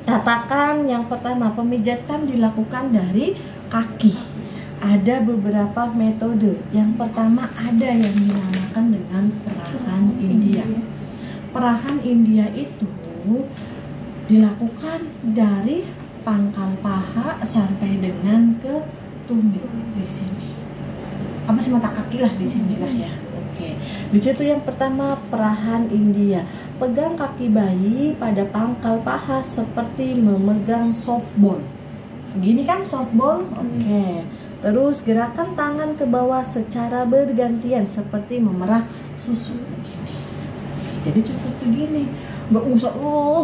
Katakan yang pertama, pemijatan dilakukan dari kaki. Ada beberapa metode. Yang pertama ada yang dinamakan dengan perahan India. Perahan India itu dilakukan dari pangkal paha sampai dengan ke tumit di sini. Apa sih, mata kaki lah di sinilah ya. Oke, di situ yang pertama perahan India. Pegang kaki bayi pada pangkal paha seperti memegang softball. Gini kan softball? Oke. Terus gerakan tangan ke bawah secara bergantian seperti memerah susu. Begini. Jadi cukup begini. Nggak usah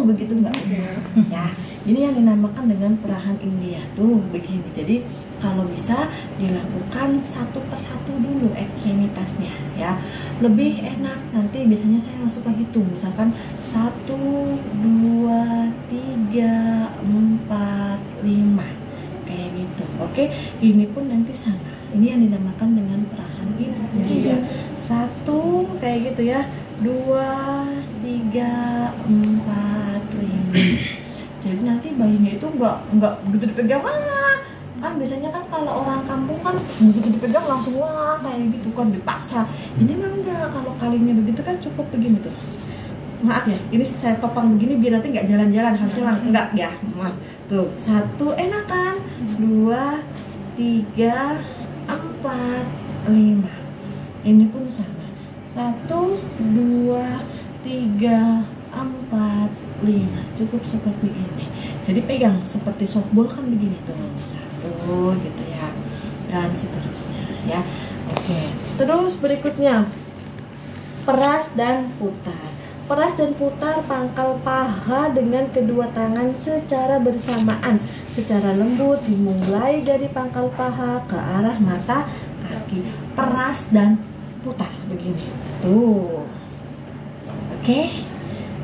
begitu, nggak usah. Ya, ini yang dinamakan dengan perahan India tuh begini. Jadi kalau bisa dilakukan satu persatu dulu ekstremitasnya ya, lebih enak. Nanti biasanya saya nggak suka hitung, misalkan 1, 2, 3, 4, 5 kayak gitu. Oke, ini pun nanti sama. Ini yang dinamakan dengan perahan India. 1 kayak gitu ya, 2, 3, 4, 5. Jadi nanti bayinya itu nggak begitu dipegang kan biasanya kan kalau orang kampung kan begitu dipegang langsung kayak gitu kan dipaksa. Ini mah enggak, kalau kalinya begitu kan cukup begini tuh. Maaf ya, ini saya topang begini biar nanti nggak jalan-jalan, harusnya enggak ya, maaf. Tuh, 1 enak kan, 2, 3, 4, 5. Ini pun sama, 1, 2, 3, 4, 5. Cukup seperti ini. Jadi pegang seperti softball kan begini tuh, 1 gitu ya, dan seterusnya ya. Oke, terus berikutnya peras dan putar. Peras dan putar pangkal paha dengan kedua tangan secara bersamaan, secara lembut dimulai dari pangkal paha ke arah mata kaki. Peras dan putar begini tuh. Oke.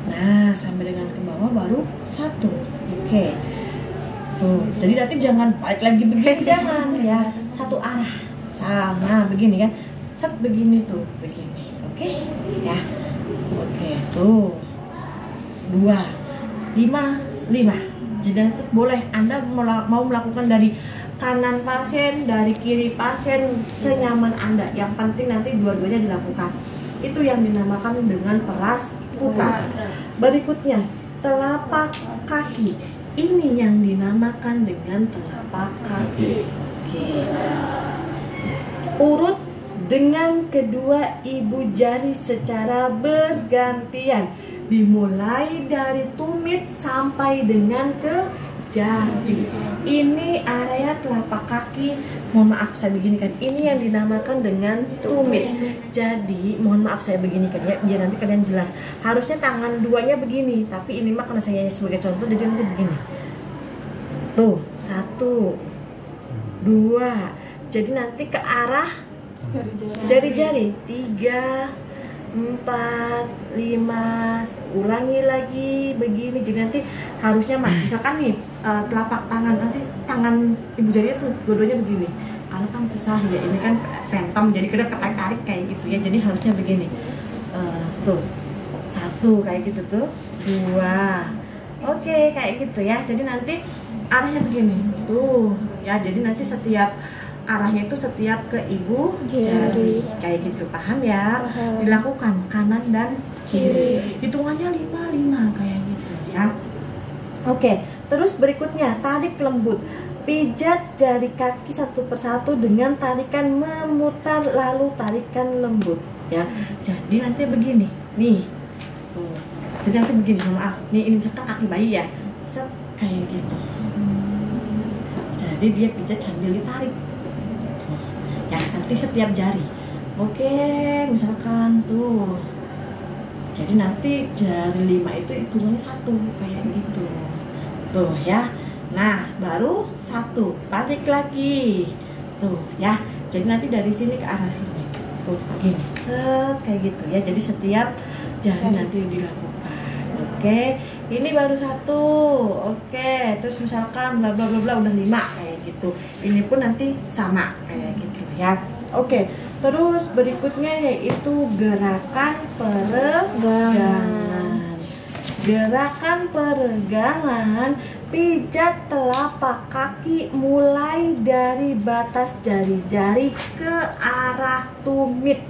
Nah, sampai dengan ke bawah baru 1. Oke. Tuh, jadi nanti jangan balik lagi begini, jangan ya. Satu arah. Sama begini kan. Set begini tuh, begini. Oke? Ya. Oke, tuh. 2, 5, 5. Jadi itu boleh Anda mau melakukan dari kanan pasien, dari kiri pasien, senyaman Anda. Yang penting nanti dua-duanya dilakukan. Itu yang dinamakan dengan peras putar. Berikutnya telapak kaki. Ini yang dinamakan dengan telapak kaki. Oke. Urut dengan kedua ibu jari secara bergantian, dimulai dari tumit sampai dengan ke jari. Ini area telapak kaki. Mohon maaf saya beginikan. Ini yang dinamakan dengan tumit. Jadi mohon maaf saya beginikan ya, biar nanti kalian jelas. Harusnya tangan duanya begini, tapi ini mah karena saya sebagai contoh jadi nanti begini. Tuh, 1, 2. Jadi nanti ke arah jari-jari. 3, 4, 5. Ulangi lagi begini. Jadi nanti harusnya misalkan nih telapak tangan, nanti tangan ibu jarinya tuh dua-duanya begini. Kalau kan susah ya, ini kan pentom jadi kedap tarik kayak gitu ya. Jadi harusnya begini. Tuh 1 kayak gitu tuh, 2. Oke, kayak gitu ya. Jadi nanti arahnya begini tuh ya. Jadi nanti setiap arahnya itu setiap ke ibu jari kayak gitu, paham ya? Dilakukan kanan dan kiri. Hitungannya 5, 5 kayak gitu ya. Oke, terus berikutnya tarik lembut. Pijat jari kaki satu persatu dengan tarikan memutar, lalu tarikan lembut ya. Jadi nanti begini nih. Tuh. Jadi nanti begini, maaf. Nih ini misalkan kaki bayi ya. Set kayak gitu. Jadi dia pijat sambil ditarik. Tuh. Ya, nanti setiap jari. Oke, misalkan tuh. Jadi nanti jari 5 itu hitungannya 1 kayak gitu. Tuh ya. Nah, baru 1, tarik lagi. Tuh ya. Jadi nanti dari sini ke arah sini. Tuh, begini. Set kayak gitu ya. Jadi setiap jari nanti dilakukan. Oke. Ini baru 1. Oke. Terus misalkan bla bla bla bla udah 5 kayak gitu. Ini pun nanti sama kayak gitu ya. Oke. Terus berikutnya yaitu gerakan peregangan. Gerakan peregangan, pijat telapak kaki mulai dari batas jari-jari ke arah tumit.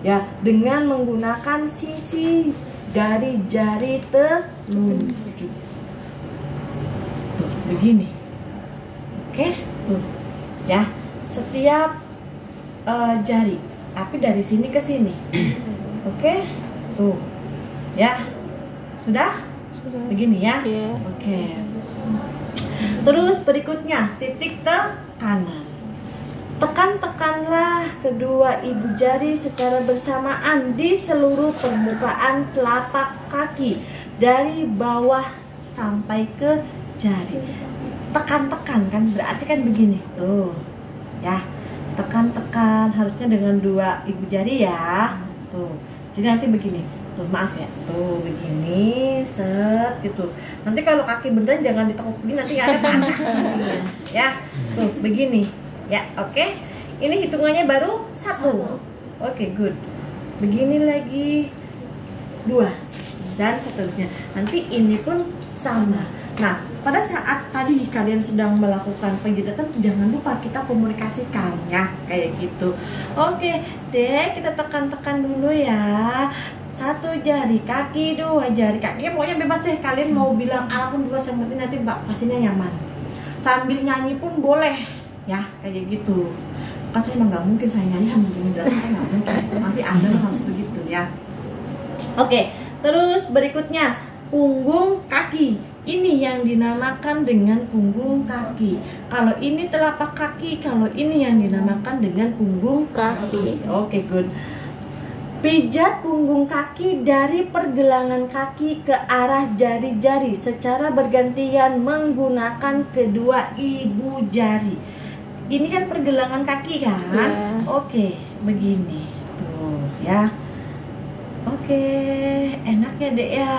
Ya, dengan menggunakan sisi dari jari telunjuk. Tuh, begini. Oke, tuh. Ya, setiap jari, tapi dari sini ke sini. Oke, tuh. Ya. Sudah? Sudah. Begini ya? Iya. Oke. Terus berikutnya, titik tekanan. Tekan-tekanlah kedua ibu jari secara bersamaan di seluruh permukaan telapak kaki dari bawah sampai ke jari. Tekan-tekan kan berarti kan begini. Tuh. Ya. Tekan-tekan harusnya dengan dua ibu jari ya. Tuh. Jadi nanti begini. Tuh, maaf ya, tuh begini, set gitu. Nanti kalau kaki beneran jangan ditekuk begini, nanti nggak ada tanah. Ya, tuh begini, ya, oke. Ini hitungannya baru 1. Oke, good. Begini lagi 2 dan seterusnya. Nanti ini pun sama. Nah, pada saat tadi kalian sedang melakukan pijatan, jangan lupa kita komunikasikan ya, kayak gitu. Oke, deh, kita tekan-tekan dulu ya. 1 jari kaki, 2 jari kaki. Ya, pokoknya bebas deh, kalian mau bilang apapun bebas, yang penting nanti pastinya nyaman. Sambil nyanyi pun boleh ya, kayak gitu. Kan saya emang nggak mungkin saya nyanyi sambil menjelaskan, nggak mungkin. Nanti Anda harus begitu ya. Oke, terus berikutnya punggung kaki. Ini yang dinamakan dengan punggung kaki. Kalau ini telapak kaki, kalau ini yang dinamakan dengan punggung kaki. Oke, good. Pijat punggung kaki dari pergelangan kaki ke arah jari-jari secara bergantian menggunakan kedua ibu jari. Ini kan pergelangan kaki kan? Yeah. Oke, begini. Tuh, ya. Oke, enak ya, Dek ya.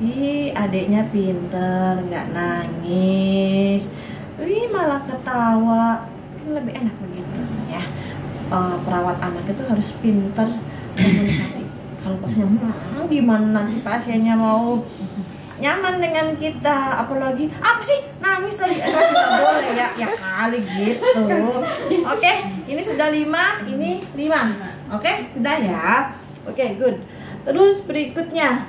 Ih, adeknya pinter, nggak nangis. Ih, malah ketawa. Kan lebih enak begitu ya. Perawat anak itu harus pinter komunikasi. Kalau pasiennya gimana nanti pasiennya mau nyaman dengan kita, apalagi apa sih nangis lagi, nggak boleh ya, ya kali gitu. Oke, ini sudah 5, ini 5. Oke, sudah ya. Oke, good. Terus berikutnya,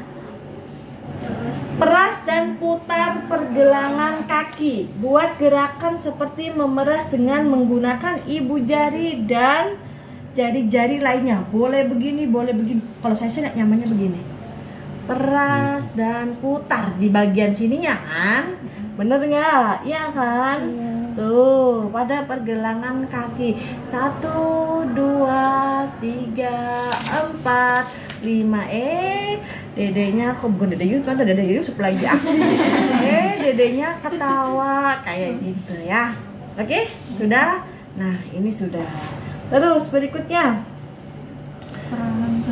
peras dan putar pergelangan kaki. Buat gerakan seperti memeras dengan menggunakan ibu jari dan jari-jari lainnya. Boleh begini, boleh begini. Kalau saya sih nyamannya begini. Peras dan putar di bagian sininya kan. Bener nggak? Iya kan? Iya. Tuh, pada pergelangan kaki. 1, 2, 3, 4, 5. Dedenya kok bukan dede Yusuf, kan dede Yusuf lagi aku. Dedenya ketawa kayak gitu ya. Oke, sudah. Nah, ini sudah. Terus berikutnya,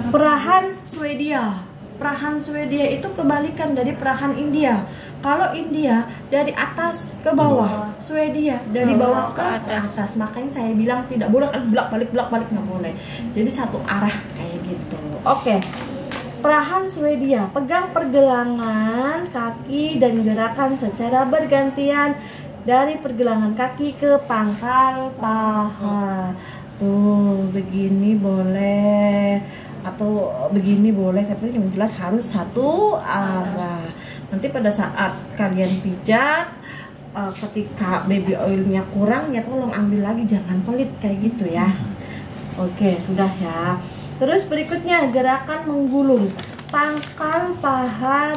perahan Swedia. Perahan Swedia itu kebalikan dari perahan India. Kalau India dari atas ke bawah, Swedia dari bawah ke atas. Makanya saya bilang tidak boleh bolak-balik nggak boleh. Jadi satu arah kayak gitu. Oke. Perahan Swedia, pegang pergelangan kaki dan gerakan secara bergantian dari pergelangan kaki ke pangkal paha. Tuh, begini boleh atau begini boleh, tapi yang jelas harus satu arah. Nanti pada saat kalian pijat, ketika baby oilnya kurang ya tolong ambil lagi, jangan pelit kayak gitu ya. Oke, sudah ya. Terus berikutnya gerakan menggulung pangkal paha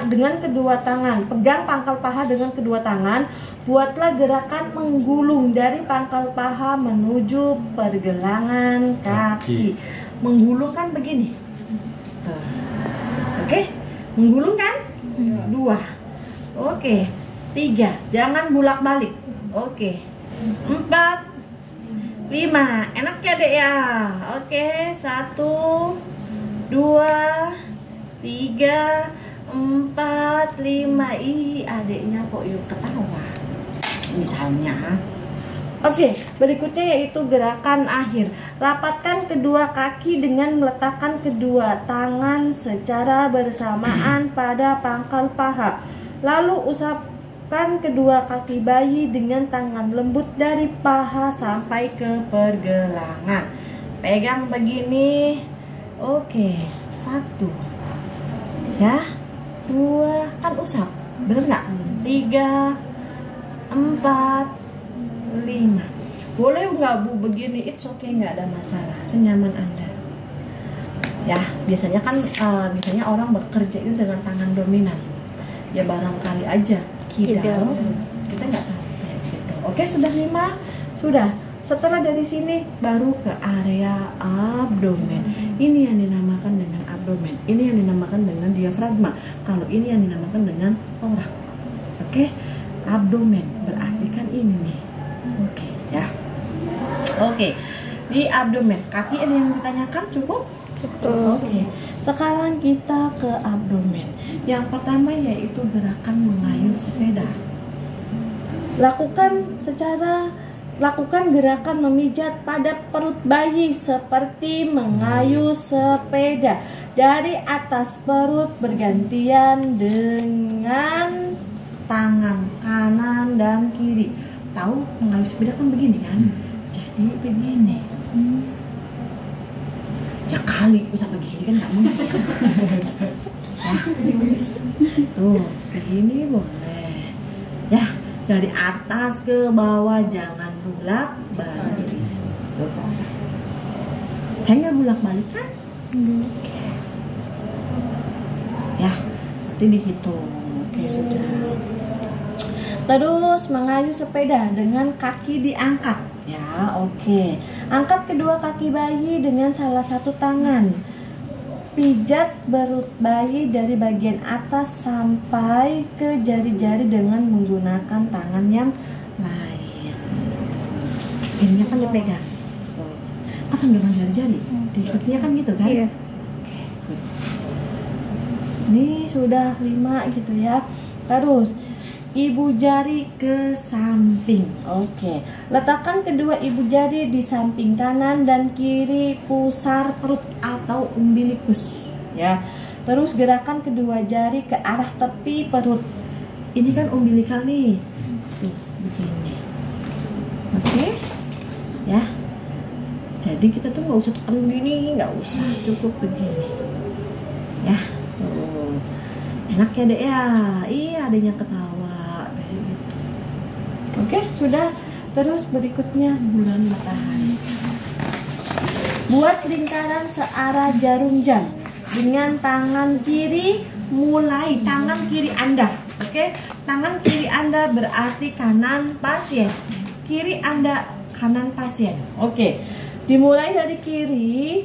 dengan kedua tangan. Pegang pangkal paha dengan kedua tangan. Buatlah gerakan menggulung dari pangkal paha menuju pergelangan kaki. Menggulung kan begini. Oke, menggulung kan? 2. Oke, 3. Jangan bolak-balik. Oke. 4. 5, enak ya dek ya. Oke, 1, 2, 3, 4, 5. Ih, adeknya kok yuk ketawa. Misalnya, Oke, berikutnya yaitu gerakan akhir. Rapatkan kedua kaki dengan meletakkan kedua tangan secara bersamaan pada pangkal paha. Lalu usapkan kedua kaki bayi dengan tangan lembut dari paha sampai ke pergelangan. Pegang begini. Oke, 1 ya, 2, kan usap, bener nggak? 3, 4, 5. Boleh nggak Bu begini? It's okay, nggak ada masalah, senyaman Anda. Ya, biasanya kan biasanya orang bekerja itu dengan tangan dominan. Ya barangkali aja kidal, kita nggak tahu kayak gitu. Oke, sudah 5, sudah. Setelah dari sini baru ke area abdomen. Ini yang dinamakan dengan abdomen. Ini yang dinamakan dengan diafragma. Kalau ini yang dinamakan dengan torak. Oke, abdomen berarti kan ini nih. Oke, ya. Oke, di abdomen. Kaki ini yang ditanyakan cukup? Cukup. Oke, sekarang kita ke abdomen. Yang pertama yaitu gerakan mengayuh sepeda. Lakukan gerakan memijat pada perut bayi seperti mengayuh sepeda dari atas perut bergantian dengan tangan kanan dan kiri. Tahu mengayuh sepeda kan begini kan? Jadi begini. Ya kali usah begini kan nggak mungkin. Ya. Tuh begini boleh. Ya, dari atas ke bawah, jangan bulak balik. Saya nggak bulak balik kan? Oke. Ya, berarti dihitung. Oke, sudah. Terus mengayuh sepeda dengan kaki diangkat. Ya, oke. Angkat kedua kaki bayi dengan salah satu tangan. Pijat perut bayi dari bagian atas sampai ke jari-jari dengan menggunakan tangan yang lain. Ini kan dipegang. Tuh. Asal dengan jari-jari. Diikutnya kan gitu kan? Iya. Oke, good. Ini sudah 5 gitu ya. Terus ibu jari ke samping. Oke. Letakkan kedua ibu jari di samping kanan dan kiri pusar perut atau umbilikus. Ya. Terus gerakan kedua jari ke arah tepi perut. Ini kan umbilikal nih. Tuh, begini. Oke. Ya. Jadi kita tuh nggak usah tekan gini, nggak usah, cukup begini. Ya. Tuh. Enak ya Dek ya. Iya, adanya ketawa. Oke, sudah. Terus berikutnya bulan matahari. Buat lingkaran searah jarum jam dengan tangan kiri, mulai tangan kiri Anda. Oke, tangan kiri Anda berarti kanan pasien, kiri Anda kanan pasien. Oke, dimulai dari kiri.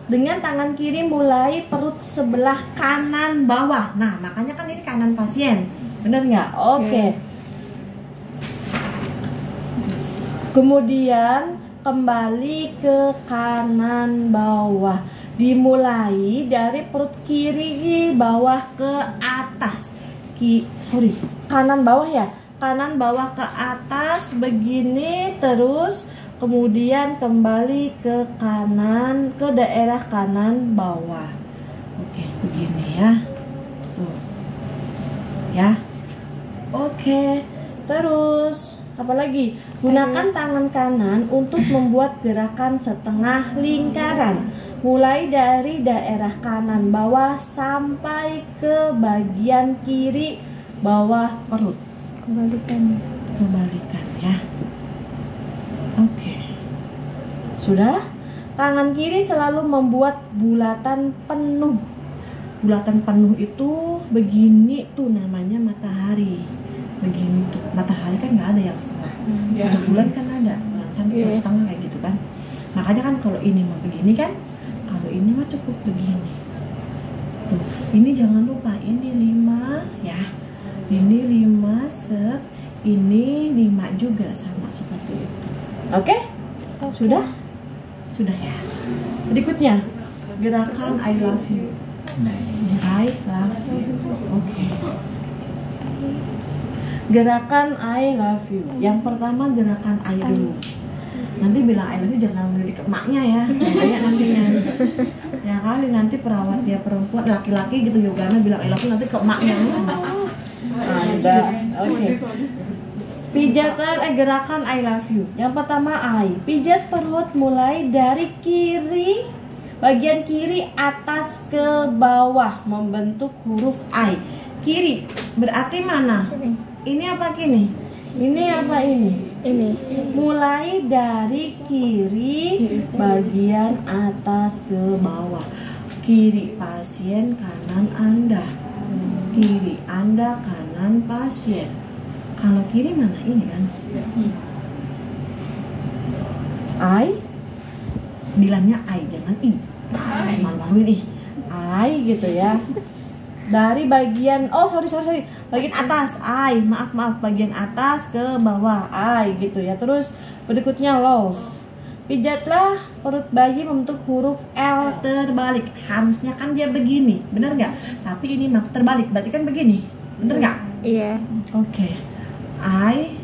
Dengan tangan kiri mulai perut sebelah kanan bawah. Nah, makanya kan ini kanan pasien, bener nggak? Oke. Kemudian kembali ke kanan bawah. Dimulai dari perut kiri bawah ke atas. Kanan bawah ya. Kanan bawah ke atas begini terus. Kemudian kembali ke kanan, ke daerah kanan bawah. Oke, begini ya. Tuh. Ya. Oke. Terus apalagi? Gunakan tangan kanan untuk membuat gerakan setengah lingkaran. Mulai dari daerah kanan bawah sampai ke bagian kiri bawah perut. Kebalikan ya. Oke. Sudah? Tangan kiri selalu membuat bulatan penuh. Bulatan penuh itu begini tuh namanya matahari. Begini tuh. Matahari kan nggak ada yang setengah. Kalau bulan kan ada. Jangan sampai setengah kayak gitu kan. Makanya kan kalau ini mah begini kan. Kalau ini mah cukup begini. Tuh. Ini jangan lupa ini 5 ya. Ini 5 set. Ini 5 juga sama seperti itu. Oke? Sudah? Sudah ya. Berikutnya gerakan I love you. I love you. Oke. Gerakan I love you. Yang pertama gerakan I dulu. Nanti bilang I love you jangan milik emaknya ya, kayak nantinya. Ya kali nanti perawat dia perempuan, laki-laki gitu yogana bilang I love you nanti ke emaknya. Ada. Oke. Pijatan gerakan I love you. Yang pertama I. Pijat perut mulai dari kiri, bagian kiri atas ke bawah membentuk huruf I. Kiri berarti mana? Ini apa gini? Ini apa ini? Ini. Mulai dari kiri bagian atas ke bawah. Kiri pasien, kanan Anda. Kiri Anda, kanan pasien. Kalau kiri mana? Ini kan? I. Bilangnya I, jangan I. Malu-maluin ih. I gitu ya. Dari bagian, oh sorry, bagian atas, I, maaf, bagian atas ke bawah, I gitu ya. Terus berikutnya love. Pijatlah perut bayi membentuk huruf L terbalik. Harusnya kan dia begini, bener nggak? Tapi ini terbalik, berarti kan begini, bener nggak? Iya. Oke. I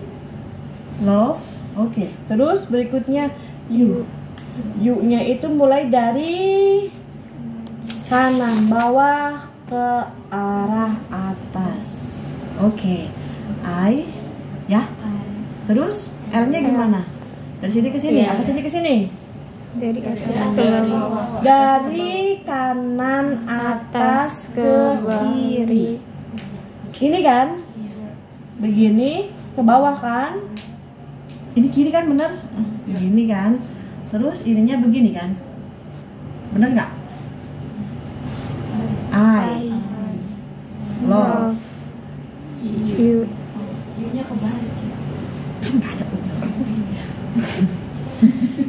love. Oke. Terus berikutnya you. You-nya itu mulai dari kanan bawah ke arah atas. Oke. I ya. Terus L-nya gimana? Dari sini ke sini. Apa sini ke sini? Dari atas ke bawah. Dari kanan atas ke kiri. Ini kan? Begini ke bawah kan? Ini kiri kan bener? Begini kan? Terus ininya begini kan? Bener nggak? I love You. You-nya kebalik. kan nggak ada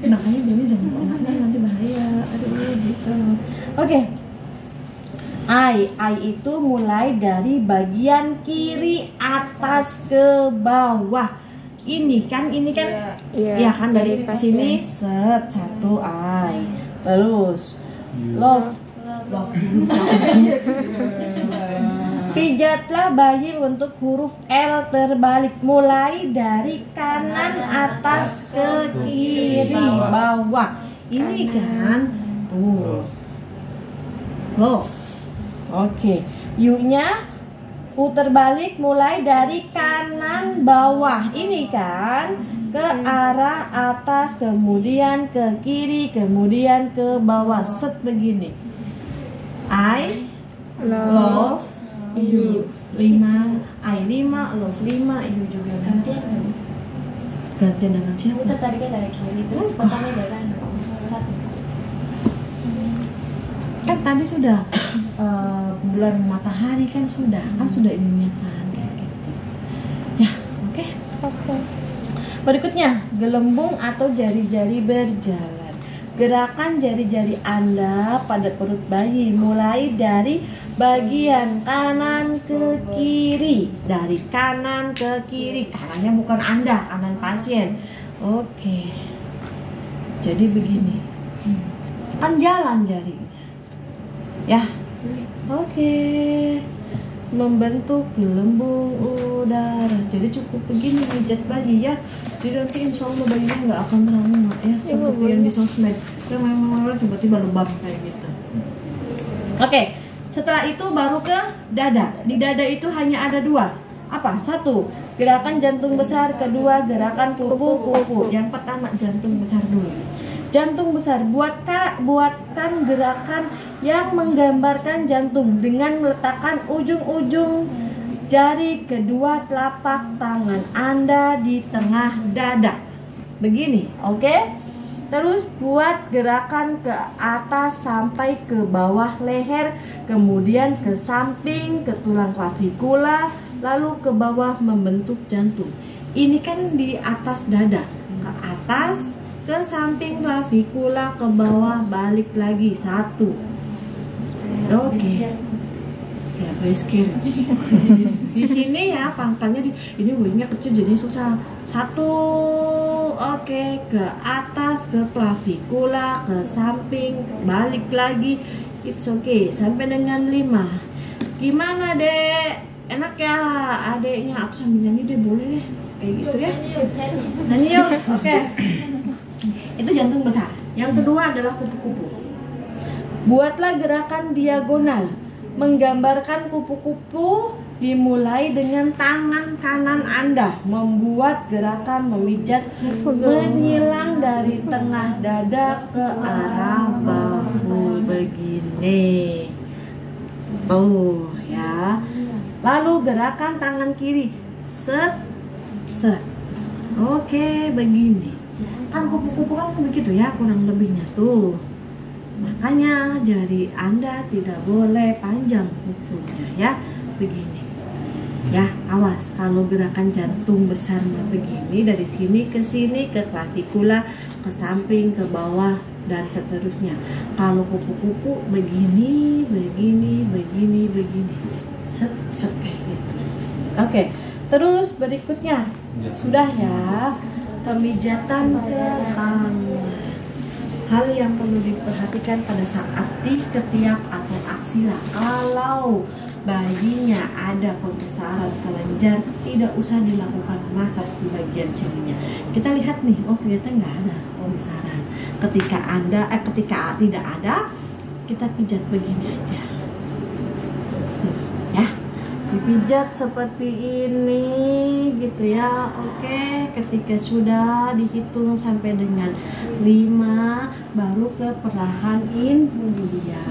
makanya bilangnya jangan kemana nanti bahaya. Aduh gitu. Oke. I itu mulai dari bagian kiri atas ke bawah. Ini kan Iya. ya kan dari sini set satu I. Terus love dulu. Pijatlah bayi untuk huruf L terbalik mulai dari kanan atas ke kiri bawah. Ini kan tuh love. Oke. U-nya U terbalik mulai dari kanan bawah. Ini kan ke arah atas, kemudian ke kiri, kemudian ke bawah. Set begini. I love you. 5, I 5, love 5, you juga. Gantian. Gantian dengan siapa? Putar tariknya dari kiri, terus potongnya dari kanan. Satu. Kan tadi sudah bulan matahari kan sudah ininya kan kayak gitu. Ya, oke. Berikutnya, gelembung atau jari-jari berjalan. Gerakan jari-jari Anda pada perut bayi mulai dari bagian kanan ke kiri. Dari kanan ke kiri. Kanannya bukan Anda, kanan pasien. Oke. Jadi begini. Kan jalan jarinya. Ya. Oke. Membentuk gelembung udara. Jadi cukup begini pijat bayi ya. Jadi nanti insya Allah bayinya nggak akan trauma ya, seperti yang di sosmed yang memang tiba-tiba lebam kayak gitu. Oke, setelah itu baru ke dada. Di dada itu hanya ada dua. Apa? Satu, gerakan jantung besar. Kedua, gerakan kupu-kupu. Yang pertama jantung besar dulu. Jantung besar, buatkan gerakan yang menggambarkan jantung dengan meletakkan ujung-ujung jari kedua telapak tangan Anda di tengah dada. Begini, oke? Terus buat gerakan ke atas sampai ke bawah leher, kemudian ke samping, ke tulang klavikula, lalu ke bawah membentuk jantung. Ini kan di atas dada, ke atas, ke samping klavikula, ke bawah, balik lagi. Satu. Oke. Ya, beskir. Di sini ya pangkalnya ini wingnya kecil jadi susah. Satu. Oke, ke atas, ke klavikula, ke samping, balik lagi. It's okay. Sampai dengan 5. Gimana, Dek? enak ya adeknya, aku sambil nyanyi deh, boleh deh kayak gitu ya. Nyanyi yuk, oke. Itu jantung besar. Yang kedua adalah kupu-kupu. Buatlah gerakan diagonal, menggambarkan kupu-kupu. Dimulai dengan tangan kanan Anda, membuat gerakan memijat menyilang dari tengah dada ke arah bahu begini. Tuh ya. Lalu gerakan tangan kiri, set set. Oke, begini. Kan kupu-kupu kan begitu ya, kurang lebihnya tuh. Makanya jari Anda tidak boleh panjang kukunya ya, begini. Ya, awas kalau gerakan jantung besar begini, dari sini ke sini, ke klavikula, ke samping, ke bawah, dan seterusnya. Kalau kupu-kupu begini, begini, begini, begini, set set kayak gitu. Oke, terus berikutnya sudah ya, pemijatan ke tangan. Hal yang perlu diperhatikan pada saat di ketiak atau aksila. Kalau bayinya ada pembesaran kelenjar, tidak usah dilakukan masas di bagian sininya. Kita lihat nih, oh ternyata nggak ada pembesaran. Ketika tidak ada, kita pijat begini aja. Tuh, ya, dipijat seperti ini, gitu ya. Oke, ketika sudah dihitung sampai dengan 5, baru ke perahan India.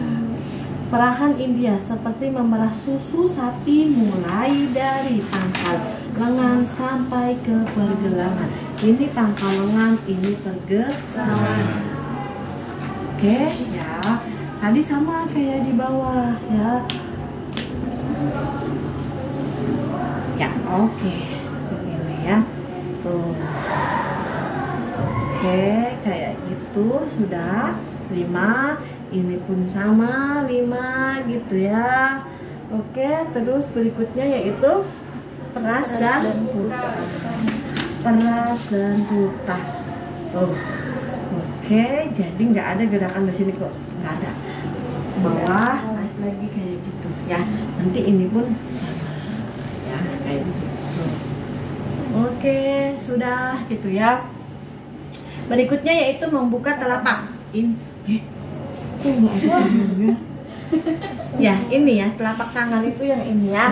Perahan India seperti memerah susu sapi, mulai dari pangkal lengan sampai ke pergelangan. Ini pangkal lengan, ini pergelangan. Oke, ya. Tadi sama kayak di bawah ya. Ya, oke. Begini ya. Tuh. Oke, kayak gitu sudah 5. Ini pun sama 5 gitu ya. Oke, terus berikutnya yaitu peras dan putar. Peras dan putar. Oke, jadi nggak ada gerakan di sini kok, nggak ada. Bawah naik lagi kayak gitu ya. Nanti ini pun sama ya kayak gitu. Oke, sudah gitu ya. Berikutnya yaitu membuka telapak. Ya, ini ya telapak tangan itu yang ini ya.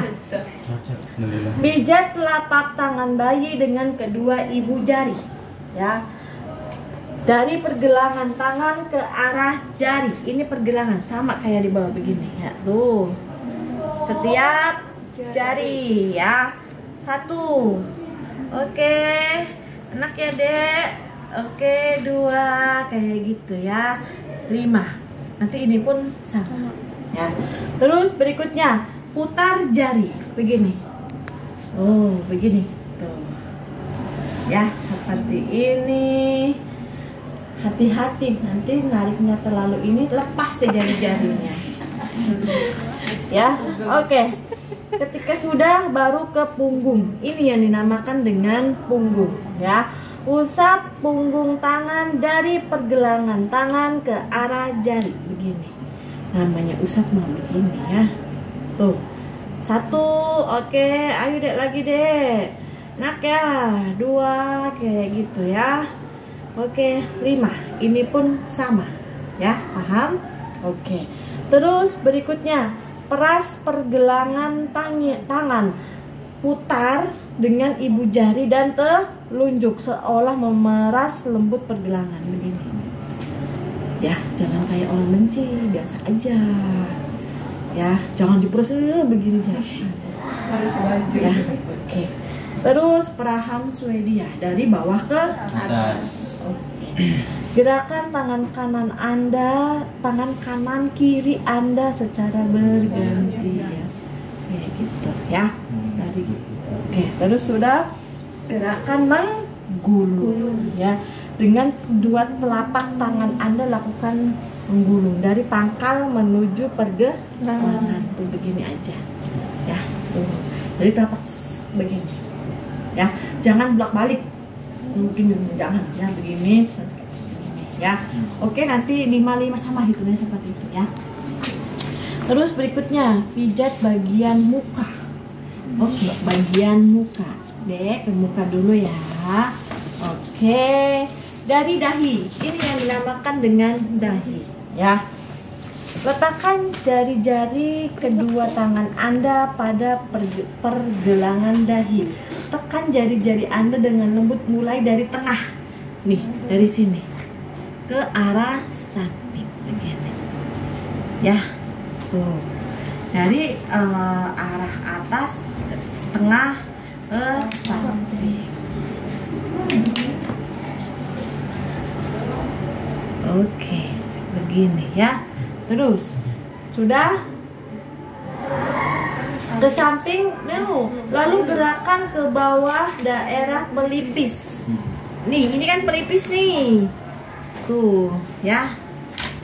Pijat telapak tangan bayi dengan kedua ibu jari ya. Dari pergelangan tangan ke arah jari. Ini pergelangan sama kayak di bawah begini ya. Tuh. Setiap jari ya. 1. Oke. Enak ya, Dek. Oke, 2 kayak gitu ya. 5. Nanti ini pun sama ya. Terus berikutnya putar jari begini. Oh, begini tuh ya, seperti ini. Hati-hati nanti nariknya terlalu ini, lepas deh jari-jarinya ya. Oke, ketika sudah baru ke punggung. Ini yang dinamakan dengan punggung ya. Usap punggung tangan dari pergelangan tangan ke arah jari begini. Namanya usap mah begini ya. Tuh. 1, oke, ayo Dek lagi Dek. Nak ya. 2 kayak gitu ya. Oke, 5. Ini pun sama ya, paham? Oke. Terus berikutnya peras pergelangan tangan. Putar dengan ibu jari dan telunjuk seolah memeras lembut pergelangan begini. Ya, jangan kayak orang benci, biasa aja. Ya, jangan diperas begini aja. Harus baju. Ya, oke. Terus perahan Swedia dari bawah ke atas. Gerakan tangan kanan Anda, tangan kanan kiri Anda secara berganti ya. Kayak gitu ya. Dari oke, terus sudah gerakan menggulung ya. Dengan kedua telapak tangan Anda lakukan menggulung dari pangkal menuju pergelangan. Tuh begini aja. Ya, tuh. Dari telapak begini. Ya, jangan bolak-balik. Mungkin jangan ya begini ya. Oke, nanti 5 sama hitungnya seperti itu ya. Terus berikutnya pijat bagian muka. Oke, bagian muka. Dek, ke muka dulu ya. Oke, dari dahi. Ini yang dinamakan dengan dahi, ya. Letakkan jari-jari kedua tangan Anda pada pergelangan dahi. Tekan jari-jari Anda dengan lembut mulai dari tengah. Nih, dari sini ke arah samping begini. Ya. Tuh. Dari arah atas ke tengah ke samping. Oke, begini ya. Terus sudah ke samping, lalu gerakan ke bawah daerah pelipis. Nih, ini kan pelipis nih. Tuh, ya.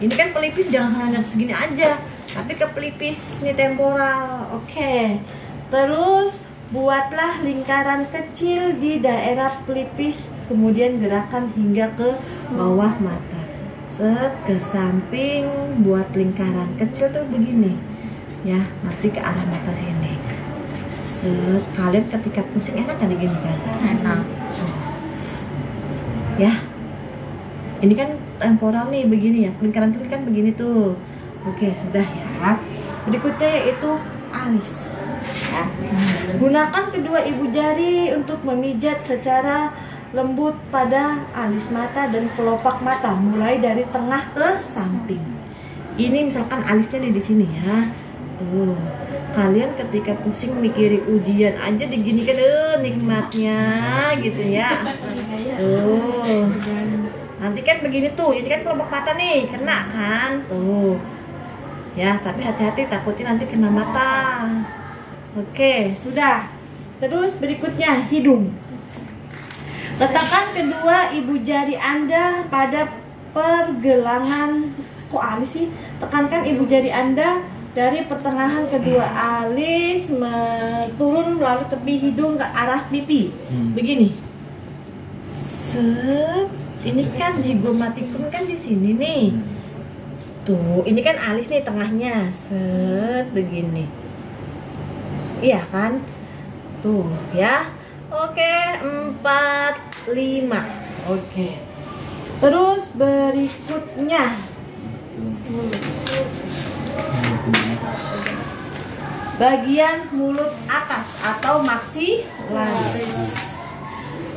Ini kan pelipis, jangan hanya segini aja, tapi ke pelipis nih temporal. Oke. Terus buatlah lingkaran kecil di daerah pelipis, kemudian gerakan hingga ke bawah mata. Set ke samping, buat lingkaran kecil tuh begini. Ya, nanti ke arah mata sini. Set, kalian ketika pusing enak kan gini kan? Enak. Ya. Ini kan temporal nih begini ya. Lingkaran kecil kan begini tuh. Oke, sudah ya. Berikutnya yaitu alis. Ya. Gunakan kedua ibu jari untuk memijat secara lembut pada alis mata dan kelopak mata, mulai dari tengah ke samping. Ini misalkan alisnya di sini ya. Tuh, kalian ketika pusing mikirin ujian aja diginikan, nikmatnya gitu ya. Tuh, nanti kan begini tuh, ini kan kelopak mata nih, kena kan, tuh. Ya, tapi hati-hati takutnya nanti kena mata. Oke, sudah. Terus berikutnya hidung. Letakkan kedua ibu jari Anda pada pergelangan, kok alis sih? Tekankan ibu jari Anda dari pertengahan kedua alis turun melalui tepi hidung ke arah pipi. Begini. Set. Ini kan zigomaticum kan di sini nih. Tuh, ini kan alis nih tengahnya. Set, begini. Iya kan? Tuh, ya. Oke, 4, 5. Oke. Terus berikutnya bagian mulut atas atau maksilaris.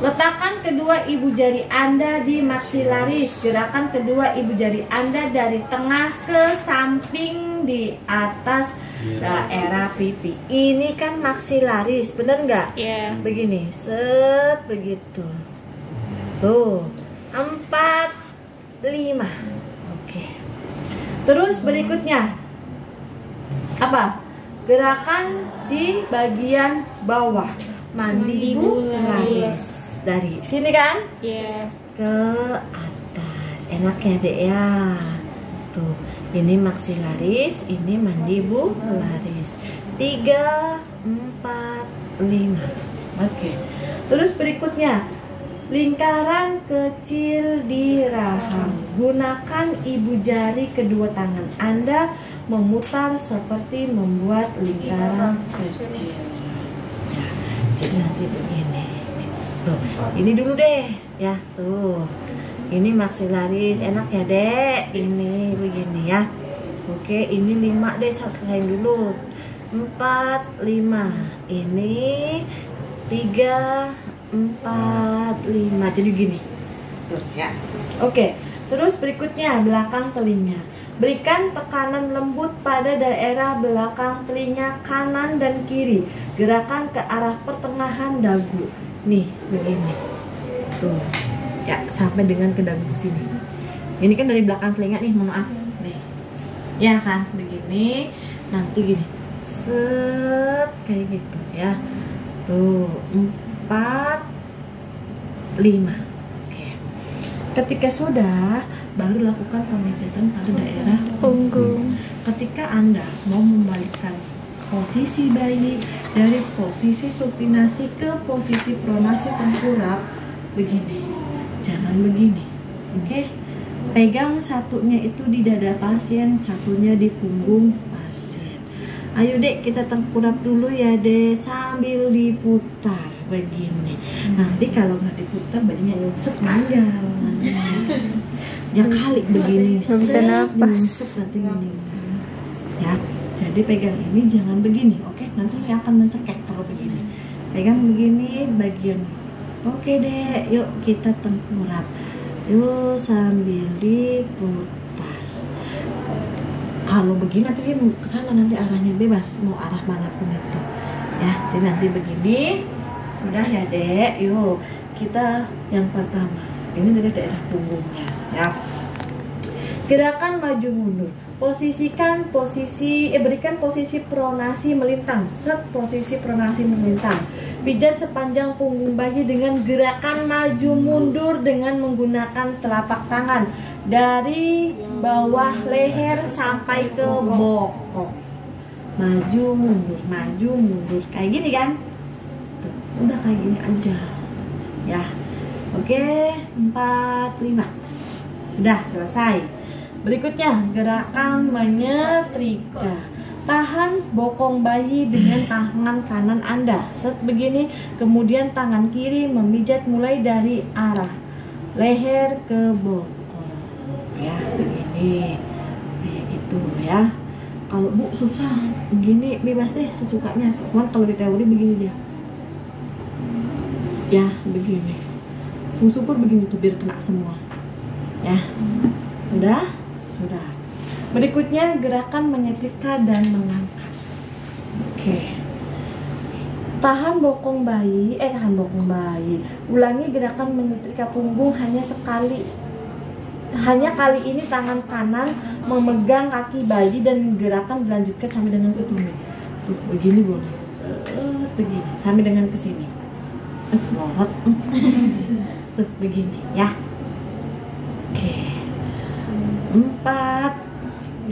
Letakkan kedua ibu jari Anda di maksilaris. Gerakan kedua ibu jari Anda dari tengah ke samping di atas daerah pipi. Ini kan maksilaris, bener nggak? Iya. Begini, set, begitu. Tuh, 4, 5. Oke. Terus berikutnya apa? Gerakan di bagian bawah, mandibularis. Dari sini kan? Iya. Ke atas. Enak ya, Dek ya. Tuh, ini maksilaris, ini mandibularis. 3, 4, 5. Oke. Terus berikutnya lingkaran kecil di rahang. Gunakan ibu jari kedua tangan Anda memutar seperti membuat lingkaran kecil. Ya, jadi nanti begini. Tuh, ini dulu deh, ya tuh. Ini maksilaris, enak ya Dek. Ini begini ya. Oke, ini 5 deh, selesaiin dulu. 4, 5. Ini 3, 4, 5. Jadi gini. Tuh ya. Oke, terus berikutnya belakang telinga. Berikan tekanan lembut pada daerah belakang telinga kanan dan kiri. Gerakan ke arah pertengahan dagu. Nih, begini. Tuh. Ya, sampai dengan ke dagu sini. Ini kan dari belakang telinga nih, mohon maaf. Nih. Ya kan, begini. Nanti gini. Set, kayak gitu ya. Tuh, 4, 5. Oke. Ketika sudah, baru lakukan pemijatan pada daerah punggung. Ketika Anda mau membalikkan posisi bayi dari posisi supinasi ke posisi pronasi tengkorak, begini, jangan begini, oke? Pegang satunya itu di dada pasien, satunya di punggung pasien. Ayo dek, kita tengkurap dulu ya dek, sambil diputar begini. Nanti kalau nggak diputar bajunya nyungsep meninggal. Ya kali begini, Nggak bisa napas. nyungsep nanti meninggal. Ya, jadi pegang ini jangan begini, oke? Nanti ini akan mencekek kalau begini. Pegang begini bagian. Oke dek, yuk kita tengkurap. Yuk sambil diputar. Kalau begini nanti dia ke sana, nanti arahnya bebas, mau arah manapun itu. Ya, jadi nanti begini. Sudah ya dek, yuk kita yang pertama. Ini dari daerah punggungnya, ya. Gerakan maju mundur. Berikan posisi pronasi melintang. Set, posisi pronasi melintang. Pijat sepanjang punggung bayi dengan gerakan maju mundur dengan menggunakan telapak tangan dari bawah leher sampai ke bokong. Maju mundur, kayak gini kan? Tuh, udah kayak gini aja, ya. Oke, 4, 5. Sudah selesai. Berikutnya gerakan menyetrika. Tahan bokong bayi dengan tangan kanan Anda. Set begini, kemudian tangan kiri memijat mulai dari arah leher ke bokong. Ya, begini. Kayak gitu ya. Kalau Bu susah begini, bebas deh sesukanya. Cuman kalau di teori begini dia. Ya, begini. Syukur begini tuh biar kena semua. Ya. Sudah. Berikutnya gerakan menyetrika dan mengangkat. Oke. Tahan bokong bayi. Ulangi gerakan menyetrika punggung hanya sekali. Hanya kali ini tangan kanan memegang kaki bayi dan gerakan dilanjutkan sampai dengan ke tumit. Tuh, begini boleh. Begini, sampai dengan ke sini. Lorot. Tuh, begini ya. Oke. 4,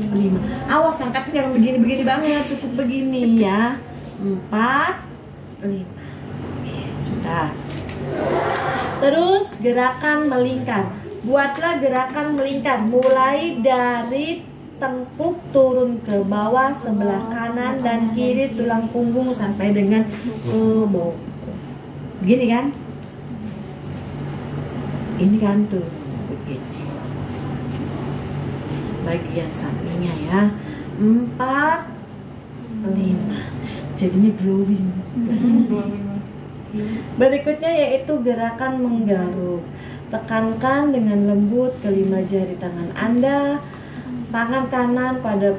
5. Awas angkatnya jangan begini-begini banget, cukup begini ya. 4, 5. Oke, sudah. Terus gerakan melingkar. Buatlah gerakan melingkar mulai dari tengkuk turun ke bawah sebelah kanan dan kiri tulang punggung sampai dengan ke bokong. Begini kan? Ini kan tuh begini. Bagian sampingnya ya. 4, 5. Jadinya glowing. Berikutnya yaitu gerakan menggaruk. Tekankan dengan lembut kelima jari tangan Anda. Tangan kanan pada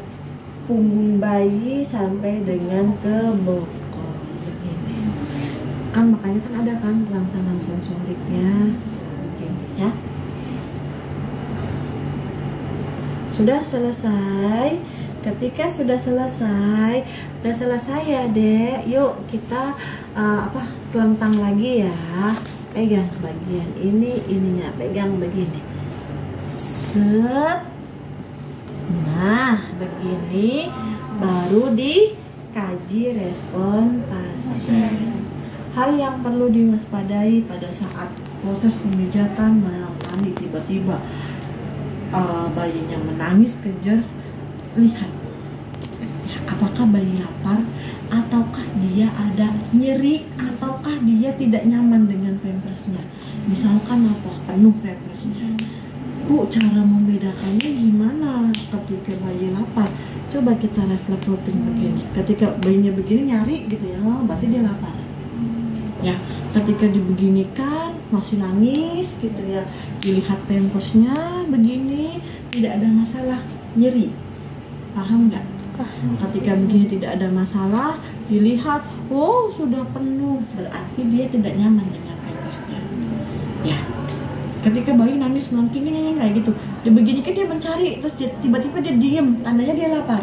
punggung bayi sampai dengan ke bokong. Begini. Kan makanya kan ada kan rangsangan sensoriknya. Begini ya. Sudah selesai. Ketika sudah selesai ya dek, yuk kita telentang lagi ya. Pegang bagian ininya, pegang begini. Set. Nah, begini baru dikaji respon pasien. Hal yang perlu diwaspadai pada saat proses pemijatan, barangkali tiba-tiba bayinya menangis kejer, lihat ya, apakah bayi lapar ataukah dia ada nyeri ataukah dia tidak nyaman dengan pampersnya. Misalkan penuh pampersnya. Bu, cara membedakannya gimana ketika bayi lapar? Coba kita refleks rutin begini. Ketika bayinya begini nyari gitu ya, berarti dia lapar. Ya, ketika dibeginikan masih nangis gitu ya, dilihat pampersnya begini, tidak ada masalah, nyeri. Paham nggak? Ketika begini tidak ada masalah, dilihat, oh sudah penuh, berarti dia tidak nyaman dengan pampersnya. Ya, ketika bayi nangis melengking kayak gitu, dia begini kan dia mencari, terus tiba-tiba dia diem, tandanya dia lapar.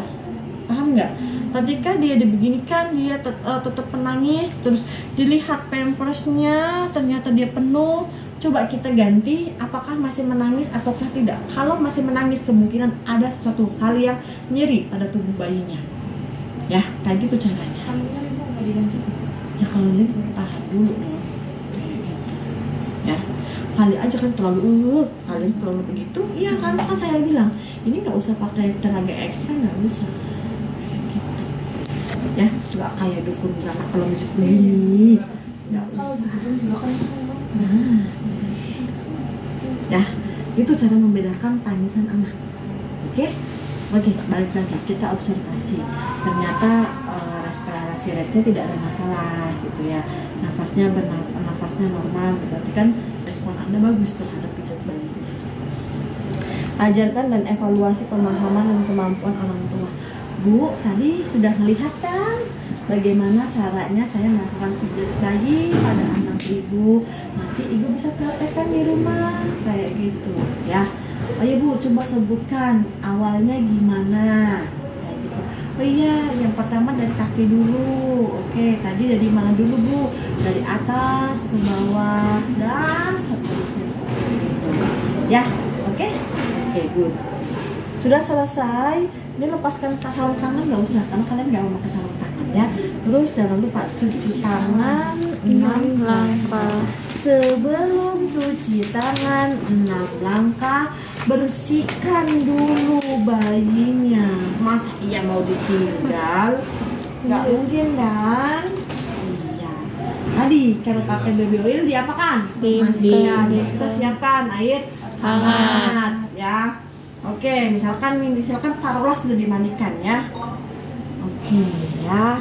Paham nggak? Ketika dia dibeginikan, dia tetap menangis, terus dilihat pampersnya, ternyata dia penuh. Coba kita ganti, apakah masih menangis ataukah tidak. Kalau masih menangis, kemungkinan ada suatu hal yang nyeri pada tubuh bayinya. Ya, kayak gitu caranya. Kalau nyeri Bu nggak diganti? Ya kalau nyeri tahan dulu nih. Kayak gitu. Ya, kali aja kan kalian terlalu begitu. Iya kan saya bilang, ini nggak usah pakai tenaga ekstra, nggak usah. Kayak gitu. ya, nggak kayak dukun beranak kalau mijit begini, nggak usah. Nah, ya, itu cara membedakan tangisan anak. Oke, balik lagi kita observasi. Ternyata respirasi rate-nya tidak ada masalah gitu ya. Nafasnya normal, berarti kan respon Anda bagus terhadap pijat bayi. Ajarkan dan evaluasi pemahaman dan kemampuan orang tua. Bu, tadi sudah melihat kan bagaimana caranya saya melakukan pijat bayi pada anak ibu. Nanti ibu bisa praktekkan di rumah kayak gitu ya. Oh iya Bu, coba sebutkan awalnya gimana kayak gitu. Oh iya, yang pertama dari kaki dulu. Oke, tadi dari mana dulu Bu? Dari atas ke bawah dan seterusnya seperti itu ya. Oke, good. Sudah selesai. Ini lepaskan sarung tangan nggak usah, karena kalian nggak mau pakai sarung tangan ya. Terus jangan lupa cuci tangan 6 langkah. Sebelum cuci tangan 6 langkah, bersihkan dulu bayinya. Masa iya mau ditinggal? Nggak mungkin kan? Iya. Tadi kalau pakai baby oil diapakan? Kita siapkan air hangat ya. Oke, misalkan taruhlah sudah dimandikan ya. Oke ya.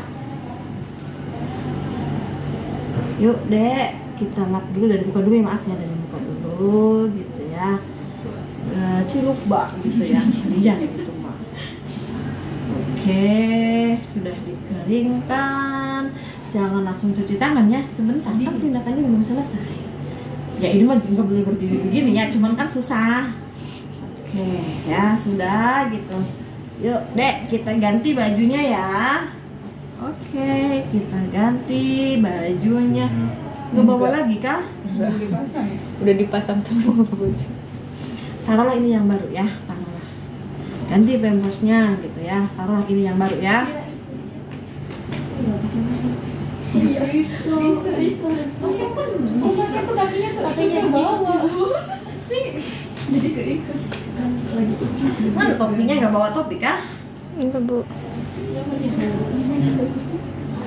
Yuk Dek, kita lap dulu dari muka dulu ya, maaf ya, dari muka dulu gitu ya. Ciluk bak gitu ya. Jangan gitu Mbak. Oke, sudah dikeringkan. Jangan langsung cuci tangan ya, sebentar kan tindakannya belum selesai. Ya ini mah juga boleh berdiri begini ya, cuman kan susah. Oke ya, sudah gitu. Yuk Dek, kita ganti bajunya ya. Oke, kita ganti bajunya. Nggak bawa lagi kah? Udah dipasang semua baju. Taruhlah ini yang baru ya, taruhlah. Ganti pampersnya gitu ya. Taruhlah ini yang baru ya. Iya, bisa. Masa tuh kakinya ke bawah sih, jadi keikat kan lagi cuci. Mana topinya, nggak bawa topi kah? Enggak Bu.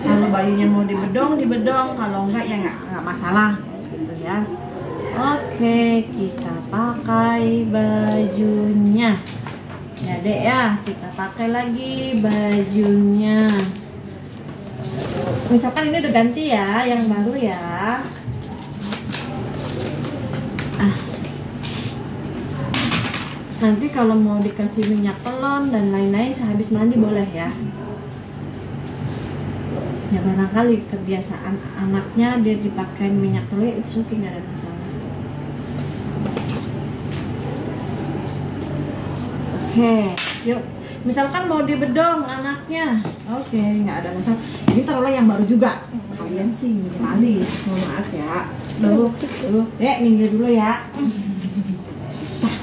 Kalau bayinya mau dibedong, kalau enggak ya nggak masalah gitu ya. Oke, kita pakai bajunya ya Dek ya. Kita pakai lagi bajunya. Misalkan ini udah ganti ya, yang baru ya. Nanti kalau mau dikasih minyak telon dan lain-lain sehabis mandi boleh ya. Ya barangkali kebiasaan anaknya dia dipakai minyak telur, itu oke, nggak ada masalah. Oke, yuk. Misalkan mau dibedong anaknya, oke, nggak ada masalah. Ini taruhlah yang baru juga. Kalian sih minimalis, mohon maaf ya. Dulu, minggir dulu ya. Susah.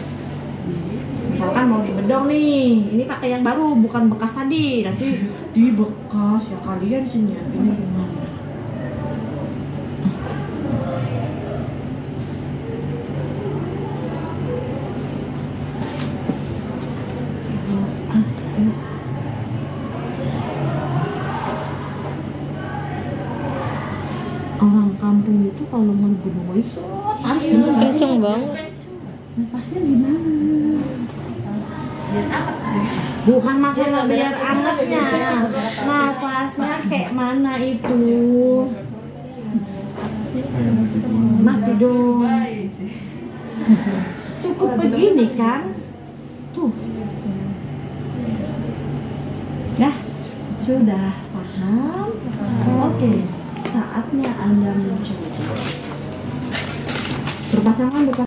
Misalkan mau dibedong nih, ini pakai yang baru, bukan bekas tadi. Nanti dibekas ya, kalian sih nyiapinnya gimana? Orang kampung itu kalau mau bunuh itu tarik Kenceng banget. napasnya gimana? Bukan masalah biar anaknya, nafasnya kayak mana itu? Mati dong. Cukup begini kan? Tuh. Ya, sudah paham? Oke, saatnya Anda mencoba. Berpasangan